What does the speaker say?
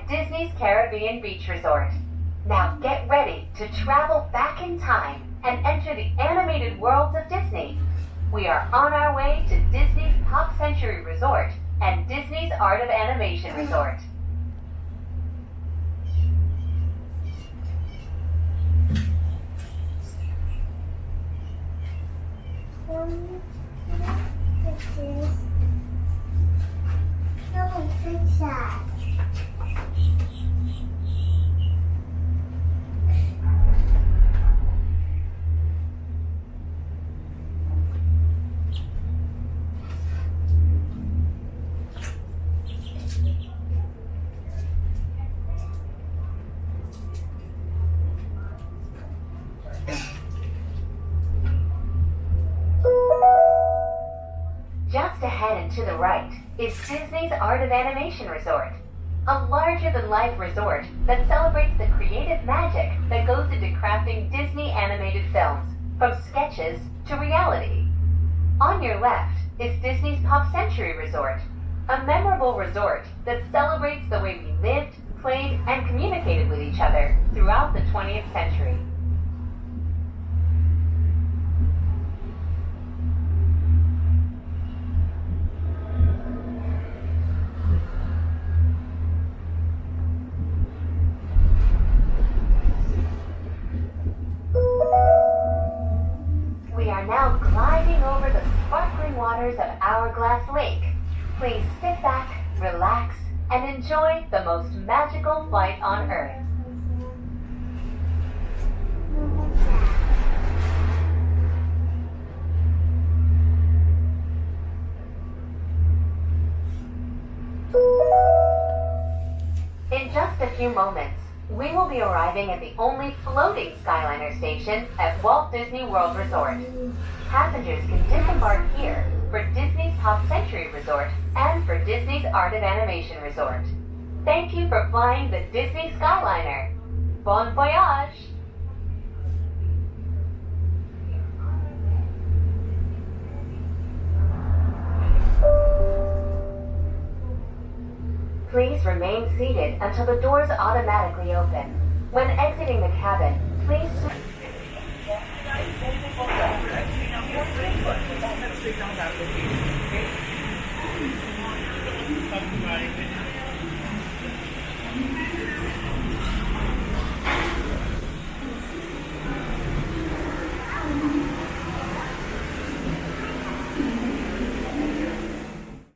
at Disney's Caribbean Beach Resort. Now get ready to travel back in time and enter the animated worlds of Disney. We are on our way to Disney's Pop Century Resort and Disney's Art of Animation Resort. Just ahead and to the right is Disney's Art of Animation Resort, a larger-than-life resort that celebrates the creative magic that goes into crafting Disney animated films, from sketches to reality. On your left is Disney's Pop Century Resort, a memorable resort that celebrates the way we lived, played, and communicated with each other throughout the 20th century. We are now gliding over the sparkling waters of Hourglass Lake. Please sit back, relax, and enjoy the most magical flight on Earth. In just a few moments, we will be arriving at the only floating Skyliner station at Walt Disney World Resort. Passengers can disembark here for Disney's Pop Century Resort and for Disney's Art of Animation Resort. Thank you for flying the Disney Skyliner. Bon voyage! Please remain seated until the doors automatically open. When exiting the